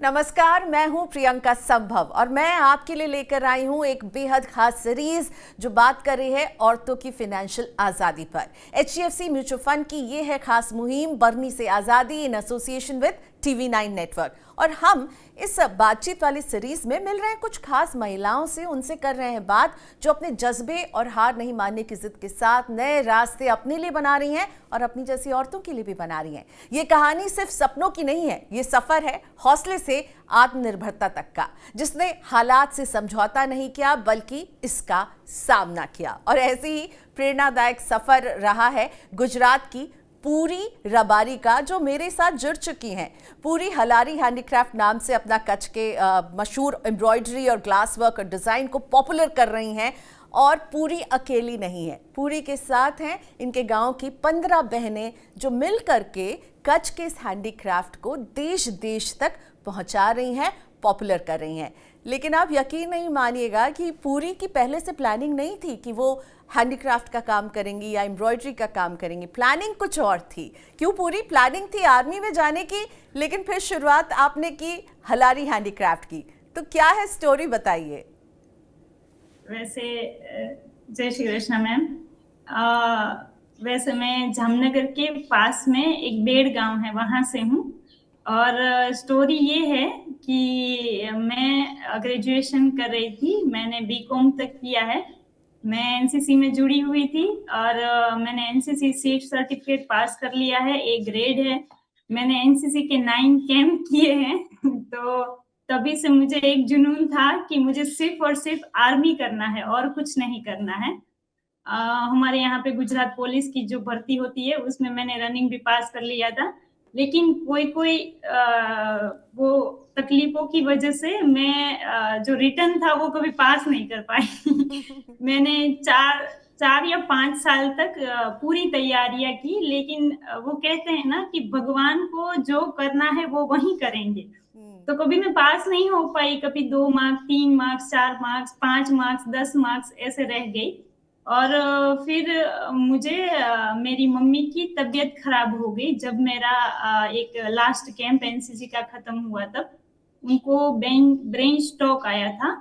नमस्कार, मैं हूं प्रियंका संभव और मैं आपके लिए लेकर आई हूं एक बेहद खास सीरीज जो बात कर रही है औरतों की फाइनेंशियल आज़ादी पर। HDFC म्यूचुअल फंड की ये है खास मुहिम बरनी से आज़ादी in association with TV9 network. और हम इस बातचीत वाली सीरीज में मिल रहे हैं कुछ खास महिलाओं से, उनसे कर रहे हैं बात जो अपने जज्बे और हार नहीं मानने की जिद के साथ नए रास्ते अपने लिए बना रही हैं और अपनी जैसी औरतों के लिए भी बना रही हैं। ये कहानी सिर्फ सपनों की नहीं है, ये सफर है हौसले से आत्मनिर्भरता तक का, जिसने हालात से समझौता नहीं किया बल्कि इसका सामना किया। और ऐसे ही प्रेरणादायक सफर रहा है गुजरात की पूरी रबारी का, जो मेरे साथ जुड़ चुकी हैं। पूरी हलारी हैंडीक्राफ्ट नाम से अपना कच्छ के मशहूर एम्ब्रॉयडरी और ग्लास वर्क और डिज़ाइन को पॉपुलर कर रही हैं। और पूरी अकेली नहीं है, पूरी के साथ हैं इनके गांव की 15 बहनें जो मिल करके कच्छ के इस हैंडीक्राफ्ट को देश देश तक पहुंचा रही हैं, पॉपुलर कर रही हैं। लेकिन आप यकीन नहीं मानिएगा कि पूरी की पहले से प्लानिंग नहीं थी कि वो हैंडीक्राफ्ट का काम करेंगी या एम्ब्रॉयडरी का काम करेंगी। प्लानिंग कुछ और थी। क्यों? पूरी प्लानिंग थी आर्मी में जाने की, लेकिन फिर शुरुआत आपने की हलारी हैंडीक्राफ्ट की। तो क्या है स्टोरी, बताइए। वैसे जय श्री कृष्णा मैम। वैसे मैं जामनगर के पास में एक बेड़ गांव है, वहां से हूँ। और स्टोरी ये है कि मैं ग्रेजुएशन कर रही थी, मैंने BCom तक किया है। मैं NCC में जुड़ी हुई थी और मैंने NCC सीट सर्टिफिकेट पास कर लिया है, A ग्रेड है। मैंने NCC के 9 कैंप किए हैं तो तभी से मुझे एक जुनून था कि मुझे सिर्फ और सिर्फ आर्मी करना है और कुछ नहीं करना है। हमारे यहाँ पे गुजरात पुलिस की जो भर्ती होती है उसमें मैंने रनिंग भी पास कर लिया था, लेकिन कोई वो तकलीफों की वजह से मैं जो रिटर्न था वो कभी पास नहीं कर पाई। मैंने 4 या 5 साल तक पूरी तैयारियां की, लेकिन वो कहते हैं ना कि भगवान को जो करना है वो वही करेंगे। तो कभी मैं पास नहीं हो पाई, कभी 2 marks, 3 marks, 4 marks, 5 marks, 10 marks ऐसे रह गई। और फिर मुझे मेरी मम्मी की तबीयत खराब हो गई जब मेरा एक लास्ट कैंप NCC का खत्म हुआ, तब उनको ब्रेन स्ट्रोक आया था।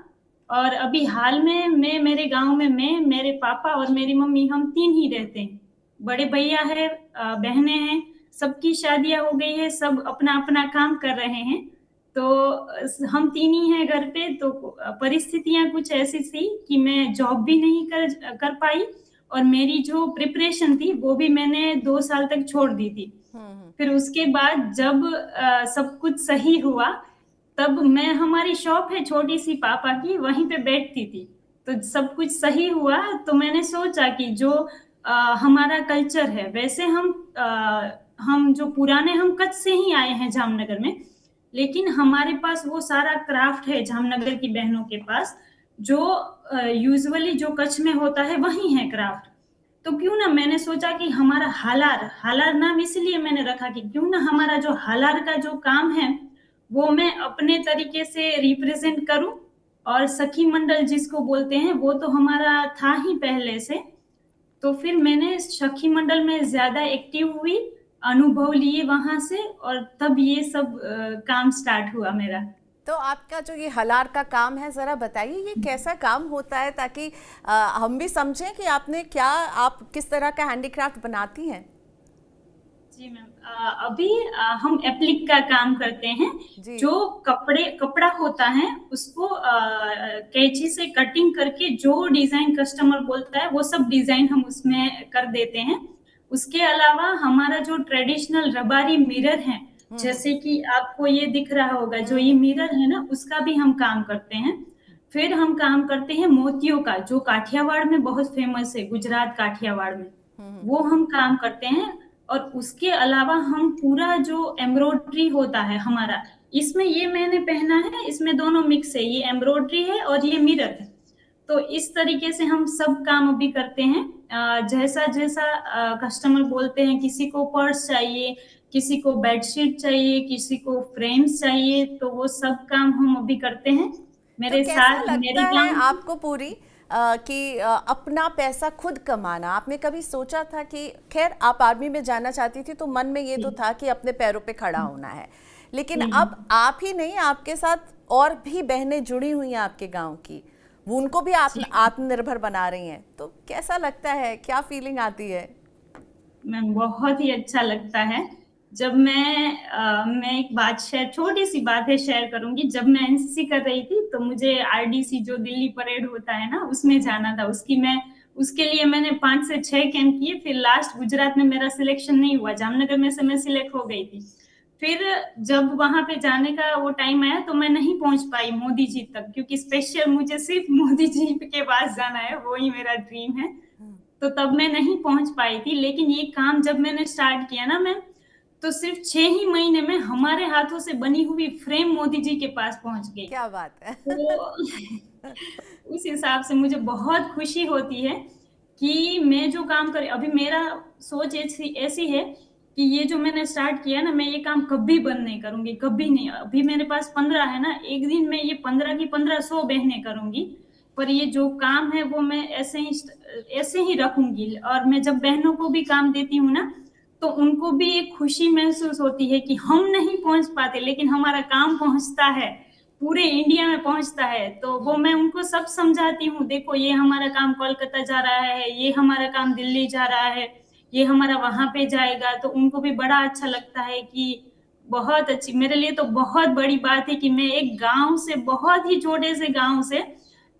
और अभी हाल में मैं मेरे गांव में मेरे पापा और मेरी मम्मी, हम 3 ही रहते हैं। बड़े भैया है, बहनें हैं, सबकी शादियां हो गई है, सब अपना अपना काम कर रहे हैं। तो हम 3 ही हैं घर पे। तो परिस्थितियां कुछ ऐसी थी कि मैं जॉब भी नहीं कर पाई और मेरी जो प्रिपरेशन थी वो भी मैंने 2 साल तक छोड़ दी थी। फिर उसके बाद जब सब कुछ सही हुआ, तब मैं, हमारी शॉप है छोटी सी पापा की, वहीं पे बैठती थी। तो सब कुछ सही हुआ तो मैंने सोचा कि जो हमारा कल्चर है, वैसे हम जो पुराने, हम कच्छ से ही आए हैं जामनगर में, लेकिन हमारे पास वो सारा क्राफ्ट है जामनगर की बहनों के पास, जो यूजुअली जो कच्छ में होता है वही है क्राफ्ट। तो क्यों ना, मैंने सोचा कि हमारा हालार नाम इसलिए मैंने रखा कि क्यों ना हमारा जो हालार का जो काम है वो मैं अपने तरीके से रिप्रेजेंट करूं। और सखी मंडल जिसको बोलते हैं वो तो हमारा था ही पहले से। तो फिर मैंने सखी मंडल में ज्यादा एक्टिव हुई, अनुभव लिए वहां से, और तब ये सब काम स्टार्ट हुआ मेरा। तो आपका जो ये हलार का काम है, जरा बताइए ये कैसा काम होता है, ताकि हम भी समझें कि आप किस तरह का हैंडीक्राफ्ट बनाती हैं। जी मैम, अभी हम एप्लिक का काम करते हैं। जो कपड़ा होता है उसको कैंची से कटिंग करके जो डिजाइन कस्टमर बोलता है वो सब डिजाइन हम उसमें कर देते हैं। उसके अलावा हमारा जो ट्रेडिशनल रबारी मिरर है, जैसे कि आपको ये दिख रहा होगा, जो ये मिरर है ना, उसका भी हम काम करते हैं। फिर हम काम करते हैं मोतियों का, जो काठियावाड़ में बहुत फेमस है, गुजरात काठियावाड़ में, वो हम काम करते हैं। और उसके अलावा हम पूरा जो एम्ब्रॉयडरी होता है हमारा, इसमें ये मैंने पहना है, इसमें दोनों मिक्स है, ये एम्ब्रॉयडरी है और ये मिरर है। तो इस तरीके से हम सब काम अभी करते हैं। जैसा जैसा कस्टमर बोलते हैं, किसी को पर्स चाहिए, किसी को बेडशीट चाहिए, किसी को फ्रेम्स चाहिए, तो वो सब काम हम अभी करते हैं। मेरे तो कैसा साथ लगता मेरे है गांव आपको पूरी कि अपना पैसा खुद कमाना? आपने कभी सोचा था कि, खैर आप आर्मी में जाना चाहती थी तो मन में ये तो था कि अपने पैरों पे खड़ा होना है, लेकिन अब आप ही नहीं, आपके साथ और भी बहनें जुड़ी हुई हैं आपके गांव की, वो उनको भी आप आत्मनिर्भर बना रही हैं, तो कैसा लगता है, क्या फीलिंग आती है? मैम बहुत ही अच्छा लगता है। जब मैं एक बात शेयर, छोटी सी बात है, शेयर करूंगी। जब मैं एनसीसी कर रही थी तो मुझे आरडीसी जो दिल्ली परेड होता है ना, उसमें जाना था। उसके लिए मैंने 5 से 6 कैंप किए। फिर लास्ट गुजरात में मेरा सिलेक्शन नहीं हुआ, जामनगर में से मैं सिलेक्ट हो गई थी। फिर जब वहां पे जाने का वो टाइम आया तो मैं नहीं पहुंच पाई मोदी जी तक, क्योंकि स्पेशल मुझे सिर्फ मोदी जी के पास जाना है, वो ही मेरा ड्रीम है। तो तब मैं नहीं पहुंच पाई थी। लेकिन ये काम जब मैंने स्टार्ट किया ना मैम, तो सिर्फ 6 ही महीने में हमारे हाथों से बनी हुई फ्रेम मोदी जी के पास पहुंच गई। क्या बात है। तो उस हिसाब से मुझे बहुत खुशी होती है कि मैं जो काम कर, अभी मेरा सोच ऐसी ऐसी है कि ये जो मैंने स्टार्ट किया ना, मैं ये काम कभी बंद नहीं करूंगी, कभी नहीं। अभी मेरे पास 15 है ना, एक दिन में ये 15 की 1500 बहनें करूंगी। पर ये जो काम है वो मैं ऐसे ही रखूंगी। और मैं जब बहनों को भी काम देती हूँ ना, तो उनको भी एक खुशी महसूस होती है कि हम नहीं पहुंच पाते लेकिन हमारा काम पहुंचता है, पूरे इंडिया में पहुंचता है। तो वो मैं उनको सब समझाती हूँ, देखो ये हमारा काम कोलकाता जा रहा है, ये हमारा काम दिल्ली जा रहा है, ये हमारा वहां पे जाएगा। तो उनको भी बड़ा अच्छा लगता है कि बहुत अच्छी, मेरे लिए तो बहुत बड़ी बात है कि मैं एक गांव से, बहुत ही छोटे से गांव से,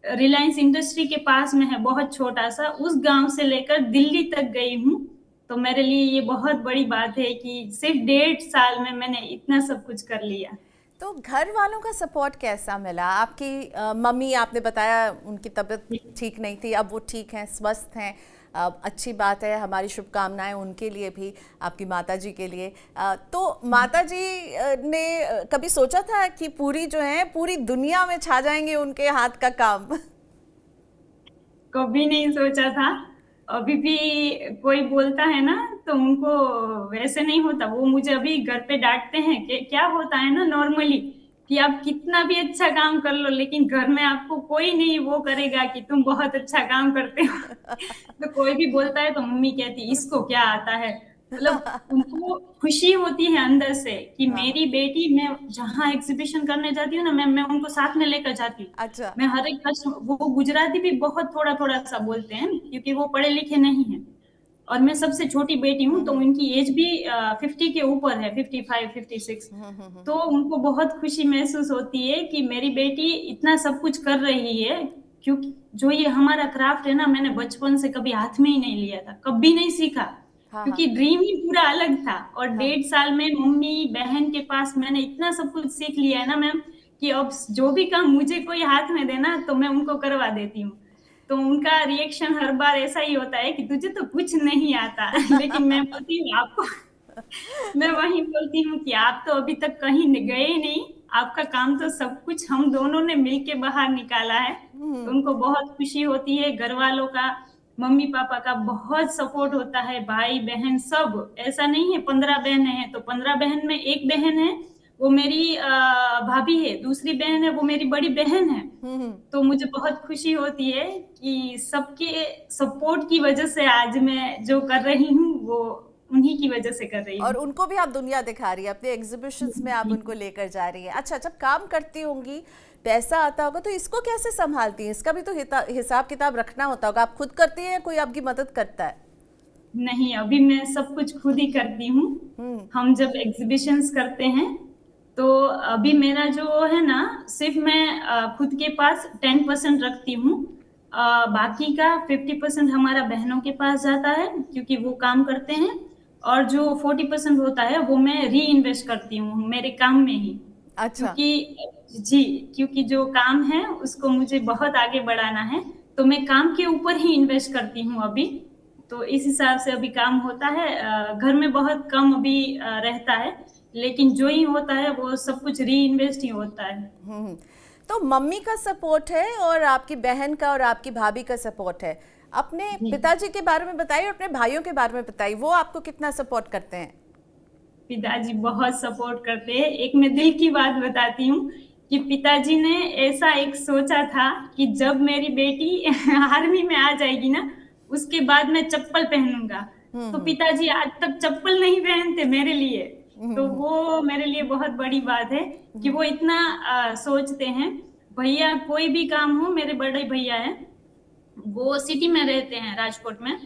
रिलायंस इंडस्ट्री के पास में है बहुत छोटा सा, उस गांव से लेकर दिल्ली तक गई हूँ। तो मेरे लिए ये बहुत बड़ी बात है कि सिर्फ 1.5 साल में मैंने इतना सब कुछ कर लिया। तो घर वालों का सपोर्ट कैसा मिला? आपकी मम्मी, आपने बताया उनकी तबीयत ठीक नहीं थी, अब वो ठीक हैं, स्वस्थ हैं, अच्छी बात है, हमारी शुभकामनाएं उनके लिए भी, आपकी माता जी के लिए। तो माता जी ने कभी सोचा था कि पूरी जो है पूरी दुनिया में छा जाएंगे उनके हाथ का काम? कभी नहीं सोचा था। अभी भी कोई बोलता है ना, तो उनको वैसे नहीं होता। वो मुझे अभी घर पे डांटते हैं कि क्या होता है ना नॉर्मली, कि आप कितना भी अच्छा काम कर लो लेकिन घर में आपको कोई नहीं वो करेगा कि तुम बहुत अच्छा काम करते हो। तो कोई भी बोलता है तो मम्मी कहती इसको क्या आता है। मतलब उनको खुशी होती है अंदर से कि हाँ। मेरी बेटी, मैं जहाँ एग्जीबिशन करने जाती हूँ ना, मैं उनको साथ में लेकर जाती हूँ। अच्छा। मैं हर एक कस्टमर, वो गुजराती भी बहुत थोड़ा थोड़ा सा बोलते हैं क्योंकि वो पढ़े लिखे नहीं है। और मैं सबसे छोटी बेटी हूँ, तो उनकी एज भी 50 के ऊपर है, 55 56। तो उनको बहुत खुशी महसूस होती है कि मेरी बेटी इतना सब कुछ कर रही है। क्योंकि जो ये हमारा क्राफ्ट है ना, मैंने बचपन से कभी हाथ में ही नहीं लिया था, कभी नहीं सीखा, हाँ हाँ क्योंकि ड्रीम ही पूरा अलग था। और हाँ। 1.5 साल में मम्मी बहन के पास मैंने इतना सब कुछ सीख लिया है ना मैम, कि अब जो भी काम मुझे कोई हाथ में देना तो मैं उनको करवा देती हूँ। तो उनका रिएक्शन हर बार ऐसा ही होता है कि तुझे तो कुछ नहीं आता। लेकिन मैं बोलती हूँ आपको, मैं वही बोलती हूँ कि आप तो अभी तक कहीं गए नहीं, आपका काम तो सब कुछ हम दोनों ने मिलके बाहर निकाला है। तो उनको बहुत खुशी होती है। घर वालों का, मम्मी पापा का बहुत सपोर्ट होता है, भाई बहन सब। ऐसा नहीं है 15 बहन है तो 15 बहन में एक बहन है वो मेरी भाभी है, दूसरी बहन है वो मेरी बड़ी बहन है। तो मुझे बहुत खुशी होती है कि सबके सपोर्ट की वजह से आज मैं जो कर रही हूँ वो उन्हीं की वजह से कर रही और हूँ। उनको भी आप दुनिया दिखा रही है, अपने एग्जीबिशंस में आप उनको लेकर जा रही है। अच्छा, जब काम करती होंगी, पैसा आता होगा, तो इसको कैसे संभालती हैं? इसका भी तो हिसाब किताब रखना होता होगा। आप खुद करती हैं या कोई आपकी मदद करता है? नहीं, अभी मैं सब कुछ खुद ही करती हूँ। हम जब एग्जीबिशंस करते हैं तो अभी मेरा जो है ना, सिर्फ मैं खुद के पास 10% रखती हूँ। बाकी का 50% हमारा बहनों के पास जाता है क्योंकि वो काम करते हैं। और जो 40% होता है वो मैं री इन्वेस्ट करती हूँ मेरे काम में ही। अच्छा। क्योंकि जी, क्योंकि जो काम है उसको मुझे बहुत आगे बढ़ाना है, तो मैं काम के ऊपर ही इन्वेस्ट करती हूँ अभी। तो इस हिसाब से अभी काम होता है। घर में बहुत कम अभी रहता है, लेकिन जो ही होता है वो सब कुछ री इन्वेस्ट ही होता है। तो मम्मी का सपोर्ट है और आपकी बहन का और आपकी भाभी का सपोर्ट है। अपने पिताजी के बारे में बताइए और अपने भाइयों के बारे में बताइए, वो आपको कितना सपोर्ट करते हैं? पिताजी बहुत सपोर्ट करते हैं। एक मैं दिल की बात बताती हूँ कि पिताजी ने ऐसा एक सोचा था कि जब मेरी बेटी आर्मी में आ जाएगी ना, उसके बाद मैं चप्पल पहनूंगा। तो पिताजी आज तक चप्पल नहीं पहनते मेरे लिए, तो वो मेरे लिए बहुत बड़ी बात है कि वो इतना सोचते हैं। भैया कोई भी काम हो, मेरे बड़े भैया हैं, वो सिटी में रहते हैं, राजकोट में।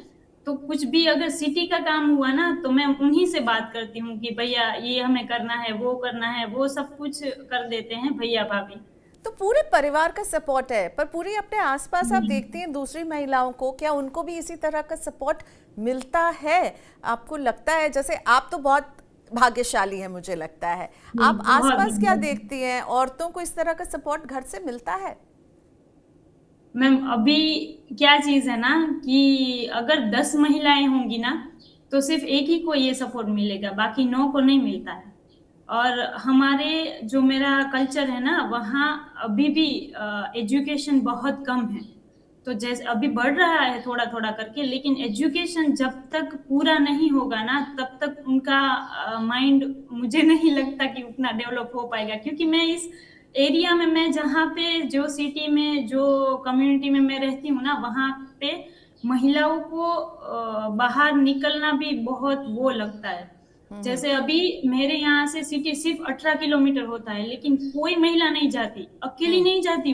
तो कुछ भी अगर सिटी का काम हुआ ना, तो मैं उन्हीं से बात करती हूँ कि भैया ये हमें करना है, वो करना है, वो सब कुछ कर देते हैं भैया भाभी। तो पूरे परिवार का सपोर्ट है, पर पूरे अपने आसपास आप देखती हैं दूसरी महिलाओं को, क्या उनको भी इसी तरह का सपोर्ट मिलता है? आपको लगता है, जैसे आप तो बहुत भाग्यशाली हैं मुझे लगता है, आप बहुत आसपास क्या बहुत। देखती हैं, औरतों को इस तरह का सपोर्ट घर से मिलता है? मैम अभी क्या चीज है ना कि अगर 10 महिलाएं होंगी ना, तो सिर्फ एक ही को ये सपोर्ट मिलेगा, बाकी 9 को नहीं मिलता है। और हमारे जो मेरा कल्चर है ना, वहाँ अभी भी एजुकेशन बहुत कम है। तो जैसे अभी बढ़ रहा है थोड़ा थोड़ा करके, लेकिन एजुकेशन जब तक पूरा नहीं होगा ना, तब तक उनका माइंड मुझे नहीं लगता कि उतना डेवलप हो पाएगा। क्योंकि मैं इस एरिया में, मैं जहाँ पे, जो सिटी में, जो कम्युनिटी में मैं रहती हूँ ना, वहाँ पे महिलाओं को बाहर निकलना भी बहुत वो लगता है। जैसे अभी मेरे यहाँ से सिटी सिर्फ 18 किलोमीटर होता है, लेकिन कोई महिला नहीं जाती, अकेली नहीं जाती।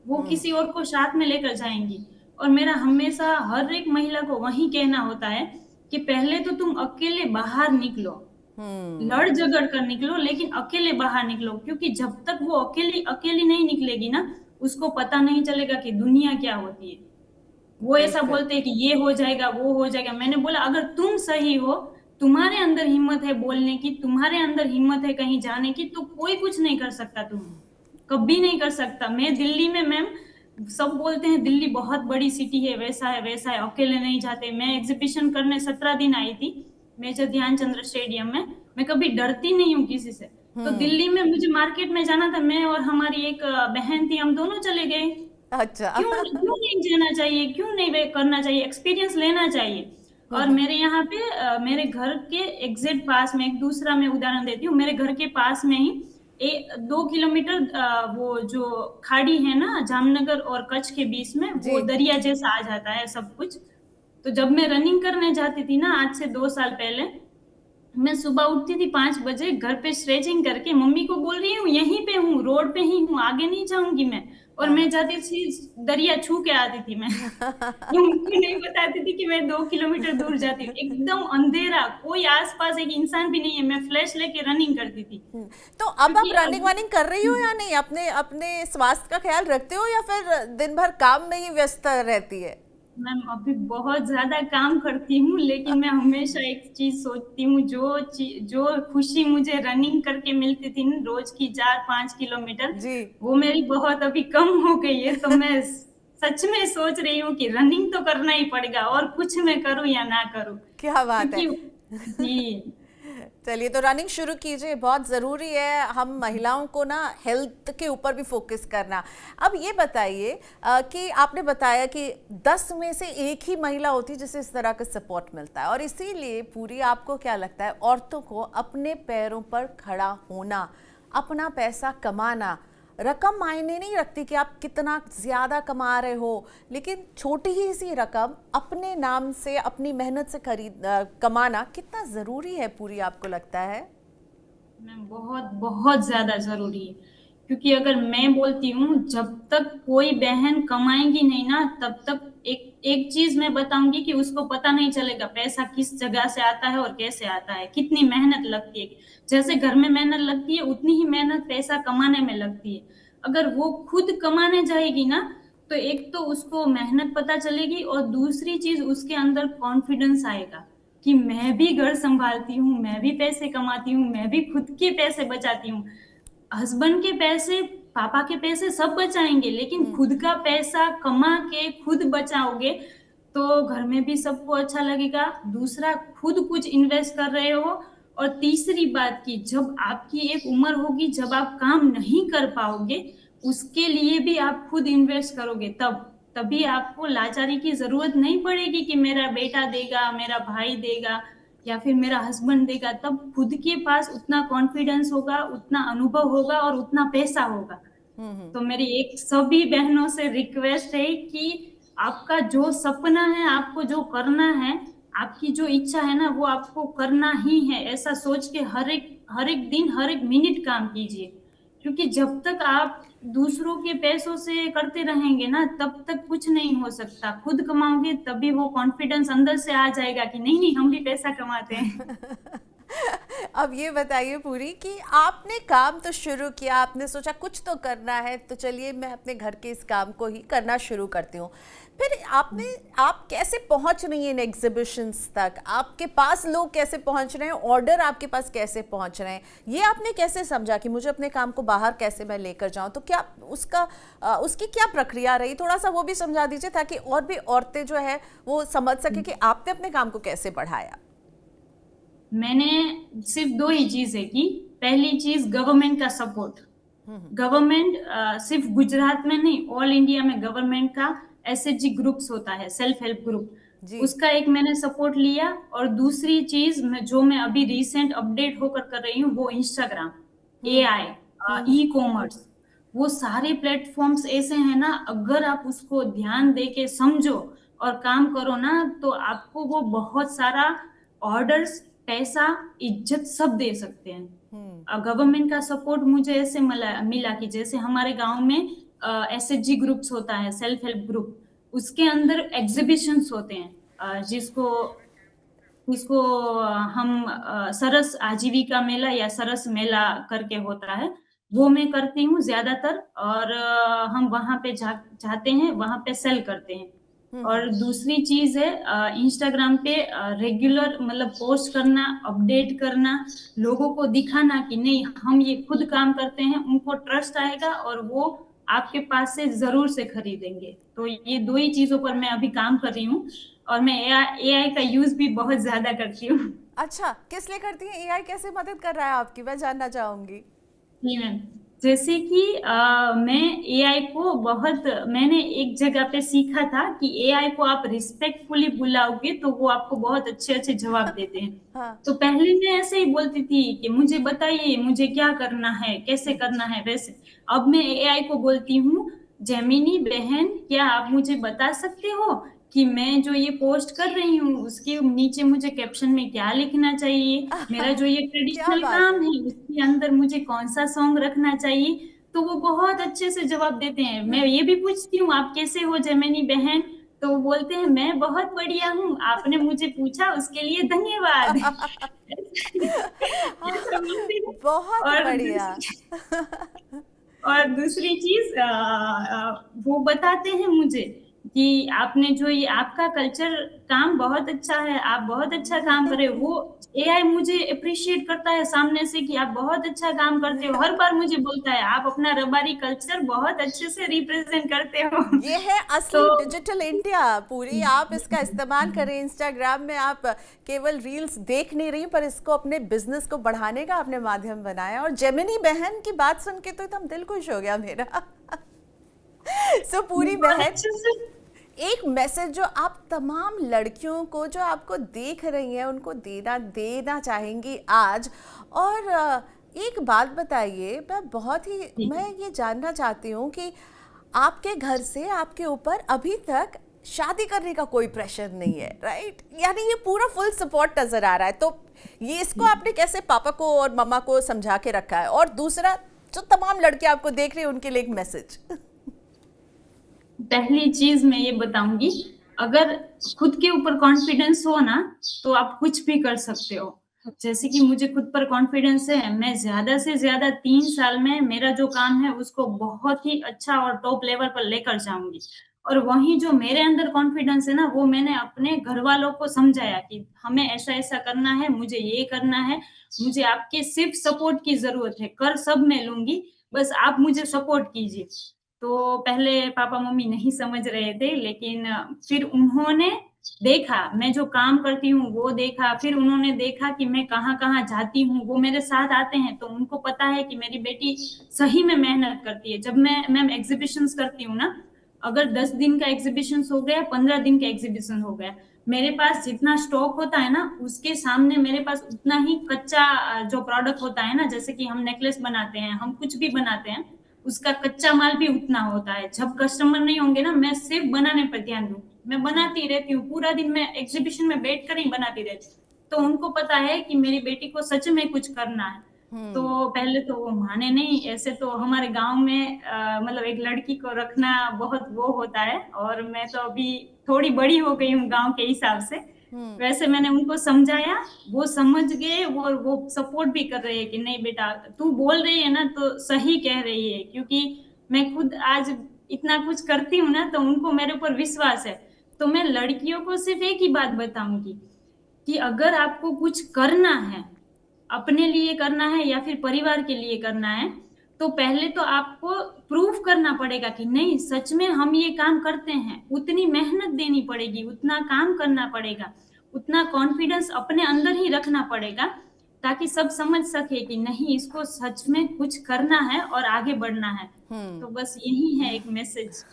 वो किसी और को साथ में लेकर जाएंगी। और मेरा हमेशा हर एक महिला को वही कहना होता है कि पहले तो तुम अकेले बाहर निकलो, लड़ झगड़ कर निकलो, लेकिन अकेले बाहर निकलो। क्योंकि जब तक वो अकेली अकेली नहीं निकलेगी ना, उसको पता नहीं चलेगा कि दुनिया क्या होती है। वो ऐसा बिल्कुल। बोलते हैं कि ये हो जाएगा, वो हो जाएगा। मैंने बोला अगर तुम सही हो, तुम्हारे अंदर हिम्मत है बोलने की, तुम्हारे अंदर हिम्मत है कहीं जाने की, तो कोई कुछ नहीं कर सकता, तुम कभी नहीं कर सकता। मैं दिल्ली में, मैम सब बोलते हैं दिल्ली बहुत बड़ी सिटी है, वैसा है वैसा है, अकेले नहीं जाते। मैं एग्जीबिशन करने 17 दिन आई थी मेजर ध्यानचंद्र स्टेडियम में। मैं कभी डरती नहीं हूँ किसी से। तो दिल्ली में मुझे मार्केट में जाना था, मैं और हमारी एक बहन थी, हम दोनों चले गए। अच्छा। क्यों क्यों नहीं जाना चाहिए, क्यों नहीं वे करना चाहिए, एक्सपीरियंस लेना चाहिए। और मेरे यहाँ पे मेरे घर के एग्जैक्ट पास में, एक दूसरा मैं उदाहरण देती हूँ, मेरे घर के पास में ही 2 किलोमीटर वो जो खाड़ी है ना जामनगर और कच्छ के बीच में, जी। वो दरिया जैसा आ जाता है सब कुछ। तो जब मैं रनिंग करने जाती थी ना, आज से 2 साल पहले, मैं सुबह उठती थी 5 बजे, घर पे स्ट्रेचिंग करके मम्मी को बोल रही हूँ यहीं पे हूँ, रोड पे ही हूँ, आगे नहीं जाऊंगी मैं। और मैं हाँ। जाती थी, दरिया छू के आती थी मैं। उनको नहीं बताती थी कि मैं 2 किलोमीटर दूर जाती हूँ। एकदम अंधेरा, कोई आसपास एक इंसान भी नहीं है, मैं फ्लैश लेके रनिंग करती थी। तो अब आप क्योंकि रनिंग वनिंग कर रही हो या नहीं? अपने अपने स्वास्थ्य का ख्याल रखते हो या फिर दिन भर काम में ही व्यस्त रहती है? मैम अभी बहुत ज्यादा काम करती हूँ, लेकिन मैं हमेशा एक चीज सोचती हूँ, जो खुशी मुझे रनिंग करके मिलती थी ना, रोज की 4-5 किलोमीटर, जी। वो मेरी बहुत अभी कम हो गई है। तो मैं सच में सोच रही हूँ कि रनिंग तो करना ही पड़ेगा, और कुछ मैं करूँ या ना करूँ। क्या बात है। क्योंकि जी। चलिए, तो रनिंग शुरू कीजिए, बहुत ज़रूरी है हम महिलाओं को ना हेल्थ के ऊपर भी फोकस करना। अब ये बताइए कि आपने बताया कि 10 में से एक ही महिला होती है जिसे इस तरह का सपोर्ट मिलता है, और इसीलिए पूरी, आपको क्या लगता है, औरतों को अपने पैरों पर खड़ा होना, अपना पैसा कमाना, रकम मायने नहीं रखती कि आप कितना ज़्यादा कमा रहे हो, लेकिन छोटी ही सी रकम अपने नाम से, अपनी मेहनत से कमाना कितना ज़रूरी है पूरी, आपको लगता है? मैम बहुत बहुत ज्यादा जरूरी है। क्योंकि अगर मैं बोलती हूँ, जब तक कोई बहन कमाएंगी नहीं ना, तब तक एक एक चीज मैं बताऊंगी कि उसको पता नहीं चलेगा पैसा किस जगह से आता है और कैसे आता है, कितनी मेहनत लगती है। जैसे घर में मेहनत लगती है, उतनी ही मेहनत पैसा कमाने में लगती है। अगर वो खुद कमाने जाएगी ना, तो एक तो उसको मेहनत पता चलेगी, और दूसरी चीज उसके अंदर कॉन्फिडेंस आएगा कि मैं भी घर संभालती हूँ, मैं भी पैसे कमाती हूँ, मैं भी खुद के पैसे बचाती हूँ। हस्बैंड के पैसे, पापा के पैसे सब बचाएंगे, लेकिन खुद का पैसा कमा के खुद बचाओगे, तो घर में भी सबको अच्छा लगेगा। दूसरा, खुद कुछ इन्वेस्ट कर रहे हो। और तीसरी बात की, जब आपकी एक उम्र होगी जब आप काम नहीं कर पाओगे, उसके लिए भी आप खुद इन्वेस्ट करोगे, तभी आपको लाचारी की जरूरत नहीं पड़ेगी कि मेरा बेटा देगा, मेरा भाई देगा, या फिर मेरा हस्बैंड देगा। तब खुद के पास उतना कॉन्फिडेंस होगा, उतना अनुभव होगा, और उतना पैसा होगा। तो मेरी एक सभी बहनों से रिक्वेस्ट है कि आपका जो सपना है, आपको जो करना है, आपकी जो इच्छा है ना वो आपको करना ही है, ऐसा सोच के हर एक दिन हर एक मिनट काम कीजिए। क्योंकि जब तक आप दूसरों के पैसों से करते रहेंगे ना तब तक कुछ नहीं हो सकता। खुद कमाओगे तभी वो कॉन्फिडेंस अंदर से आ जाएगा कि नहीं नहीं हम भी पैसा कमाते हैं। अब ये बताइए पूरी कि आपने काम तो शुरू किया, आपने सोचा कुछ तो करना है, तो चलिए मैं अपने घर के इस काम को ही करना शुरू करती हूँ। फिर आप कैसे पहुंच रही हैं इन एग्जीबिशंस तक? आपके पास लोग कैसे पहुंच रहे हैं? ऑर्डर आपके पास कैसे पहुंच रहे हैं? ये आपने कैसे समझा कि मुझे अपने काम को बाहर कैसे मैं लेकर जाऊं? तो क्या उसकी क्या प्रक्रिया रही? थोड़ा सा वो भी समझा दीजिए ताकि और भी औरतें जो है वो समझ सके कि आपने अपने काम को कैसे बढ़ाया। मैंने सिर्फ दो ही चीजें की। पहली चीज गवर्नमेंट का सपोर्ट। गवर्नमेंट सिर्फ गुजरात में नहीं ऑल इंडिया में गवर्नमेंट का एसएचजी ग्रुप्स होता है, सेल्फ हेल्प ग्रुप, जी। उसका एक मैंने सपोर्ट लिया। और दूसरी चीज जो मैं अभी रिसेंट अपडेट होकर कर रही हूँ वो इंस्टाग्राम, एआई, ई कॉमर्स, वो सारे प्लेटफॉर्म्स ऐसे हैं ना, अगर आप उसको ध्यान दे के समझो और काम करो ना तो आपको वो बहुत सारा ऑर्डर्स, पैसा, इज्जत सब दे सकते हैं। गवर्नमेंट का सपोर्ट मुझे ऐसे मिला कि जैसे हमारे गांव में एसएचजी ग्रुप्स होता है, सेल्फ हेल्प ग्रुप, उसके अंदर एग्जीबिशंस होते हैं, जिसको जिसको हम सरस आजीविका मेला या सरस मेला करके होता है, वो मैं करती हूँ ज्यादातर। और हम वहां पे जाते हैं, वहां पे सेल करते हैं। और दूसरी चीज है इंस्टाग्राम पे रेगुलर मतलब पोस्ट करना, अपडेट करना, लोगों को दिखाना कि नहीं हम ये खुद काम करते हैं, उनको ट्रस्ट आएगा और वो आपके पास से जरूर से खरीदेंगे। तो ये दो ही चीजों पर मैं अभी काम कर रही हूँ। और मैं एआई का यूज भी बहुत ज्यादा करती हूँ। अच्छा, किस लिए करती हैं? एआई कैसे मदद कर रहा है आपकी, मैं जानना चाहूंगी। जी मैम, जैसे कि मैं एआई को बहुत, मैंने एक जगह पे सीखा था कि एआई को आप रिस्पेक्टफुली बुलाओगे तो वो आपको बहुत अच्छे अच्छे जवाब देते हैं। हाँ। तो पहले मैं ऐसे ही बोलती थी कि मुझे बताइए मुझे क्या करना है, कैसे करना है वैसे। अब मैं एआई को बोलती हूँ, जेमिनी बहन क्या आप मुझे बता सकते हो कि मैं जो ये पोस्ट कर रही हूँ उसके नीचे मुझे कैप्शन में क्या लिखना चाहिए, मेरा जो ये क्या ट्रेडिशनल बात काम है। है उसके अंदर मुझे कौन सा सॉन्ग रखना चाहिए। तो वो बहुत अच्छे से जवाब देते हैं। मैं ये भी पूछती हूँ आप कैसे हो जेमिनी बहन, तो वो बोलते हैं मैं बहुत बढ़िया हूँ, आपने मुझे पूछा उसके लिए धन्यवाद। ऐसा बोलते हैं। बहुत और बढ़िया। दूसरी और दूसरी चीज वो बताते हैं मुझे कि आपने जो ये आपका कल्चर काम बहुत अच्छा है, आप बहुत अच्छा काम कर रहे हो। वो एआई मुझे अप्रिशिएट करता है सामने से कि आप बहुत अच्छा काम करते हो। हर बार मुझे बोलता है आप अपना रबारी कल्चर बहुत अच्छे से रिप्रेजेंट करते हो। ये है असली तो डिजिटल इंडिया। पूरी आप इसका इस्तेमाल करें। इंस्टाग्राम में आप केवल रील्स देख नहीं रही, पर इसको अपने बिजनेस को बढ़ाने का आपने माध्यम बनाया। और जेमिनी बहन की बात सुन के तो एकदम दिल खुश हो गया मेरा। सो पूरी बहुत बहन, अच्छे से एक मैसेज जो आप तमाम लड़कियों को जो आपको देख रही हैं उनको देना देना चाहेंगी आज। और एक बात बताइए, मैं ये जानना चाहती हूँ कि आपके घर से आपके ऊपर अभी तक शादी करने का कोई प्रेशर नहीं है, राइट? यानी ये पूरा फुल सपोर्ट नजर आ रहा है। तो ये इसको आपने कैसे पापा को और मम्मा को समझा के रखा है? और दूसरा, जो तमाम लड़के आपको देख रहे हैं उनके लिए एक मैसेज। पहली चीज मैं ये बताऊंगी, अगर खुद के ऊपर कॉन्फिडेंस हो ना तो आप कुछ भी कर सकते हो। जैसे कि मुझे खुद पर कॉन्फिडेंस है, मैं ज्यादा से ज्यादा 3 साल में मेरा जो काम है उसको बहुत ही अच्छा और टॉप लेवल पर लेकर जाऊंगी। और वहीं जो मेरे अंदर कॉन्फिडेंस है ना वो मैंने अपने घर वालों को समझाया कि हमें ऐसा ऐसा करना है, मुझे ये करना है, मुझे आपके सिर्फ सपोर्ट की जरूरत है, कर सब मैं लूंगी, बस आप मुझे सपोर्ट कीजिए। तो पहले पापा मम्मी नहीं समझ रहे थे, लेकिन फिर उन्होंने देखा मैं जो काम करती हूँ वो देखा, फिर उन्होंने देखा कि मैं कहाँ कहाँ जाती हूँ, वो मेरे साथ आते हैं तो उनको पता है कि मेरी बेटी सही में मेहनत करती है। जब मैं एग्जीबिशंस करती हूँ ना, अगर 10 दिन का एग्जीबिशन हो गया, 15 दिन का एग्जीबिशन हो गया, मेरे पास जितना स्टॉक होता है ना उसके सामने मेरे पास उतना ही कच्चा जो प्रोडक्ट होता है ना, जैसे कि हम नेकलेस बनाते हैं, हम कुछ भी बनाते हैं, उसका कच्चा माल भी उतना होता है। जब कस्टमर नहीं होंगे ना मैं सिर्फ बनाने पर ध्यान दूं, मैं बनाती रहती हूँ, पूरा दिन मैं एग्जीबिशन में बैठ कर ही बनाती रहती हूँ। तो उनको पता है कि मेरी बेटी को सच में कुछ करना है। तो पहले तो वो माने नहीं। ऐसे तो हमारे गांव में मतलब एक लड़की को रखना बहुत वो होता है, और मैं तो अभी थोड़ी बड़ी हो गई हूँ गांव के हिसाब से। वैसे मैंने उनको समझाया, वो समझ गए, वो सपोर्ट भी कर रहे हैं कि नहीं बेटा, तू बोल रही है ना तो सही कह रही है। क्योंकि मैं खुद आज इतना कुछ करती हूँ ना, तो उनको मेरे ऊपर विश्वास है। तो मैं लड़कियों को सिर्फ एक ही बात बताऊंगी कि अगर आपको कुछ करना है, अपने लिए करना है या फिर परिवार के लिए करना है, तो पहले तो आपको प्रूफ करना पड़ेगा कि नहीं सच में हम ये काम करते हैं। उतनी मेहनत देनी पड़ेगी, उतना काम करना पड़ेगा, उतना कॉन्फिडेंस अपने अंदर ही रखना पड़ेगा, ताकि सब समझ सके कि नहीं इसको सच में कुछ करना है और आगे बढ़ना है। तो बस यही है एक मैसेज।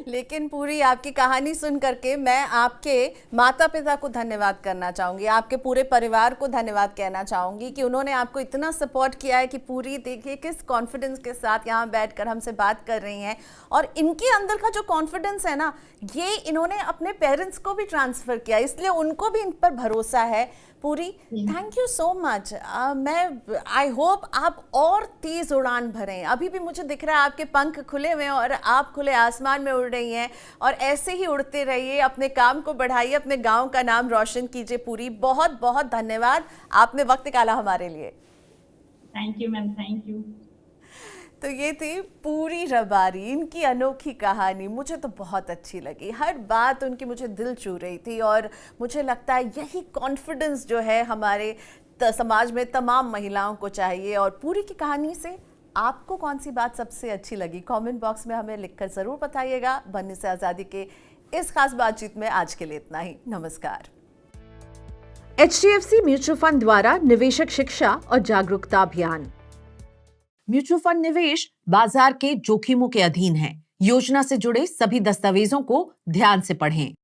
लेकिन पूरी आपकी कहानी सुन करके मैं आपके माता पिता को धन्यवाद करना चाहूँगी, आपके पूरे परिवार को धन्यवाद कहना चाहूँगी कि उन्होंने आपको इतना सपोर्ट किया है कि पूरी देखिए किस कॉन्फिडेंस के साथ यहाँ बैठकर हमसे बात कर रही हैं। और इनके अंदर का जो कॉन्फिडेंस है ना, ये इन्होंने अपने पेरेंट्स को भी ट्रांसफ़र किया, इसलिए उनको भी इन पर भरोसा है। पूरी, थैंक यू सो मच। मैं आई होप आप और तेज़ उड़ान भरें। अभी भी मुझे दिख रहा है आपके पंख खुले हुए हैं और आप खुले आसमान में उड़ रही हैं, और ऐसे ही उड़ते रहिए, अपने काम को बढ़ाइए, अपने गांव का नाम रोशन कीजिए। पूरी, बहुत बहुत धन्यवाद, आपने वक्त निकाला हमारे लिए। Thank you ma'am, thank you. तो ये थी पूरी रबारी, इनकी अनोखी कहानी मुझे तो बहुत अच्छी लगी। हर बात उनकी मुझे दिल छू रही थी, और मुझे लगता है यही कॉन्फिडेंस जो है हमारे समाज में तमाम महिलाओं को चाहिए। और पूरी की कहानी से आपको कौन सी बात सबसे अच्छी लगी, कमेंट बॉक्स में हमें लिखकर ज़रूर बताइएगा। बनने से आज़ादी के इस खास बातचीत में आज के लिए इतना ही। नमस्कार। HDFC म्यूचुअल फंड द्वारा निवेशक शिक्षा और जागरूकता अभियान। म्यूचुअल फंड निवेश बाजार के जोखिमों के अधीन है। योजना से जुड़े सभी दस्तावेजों को ध्यान से पढ़ें।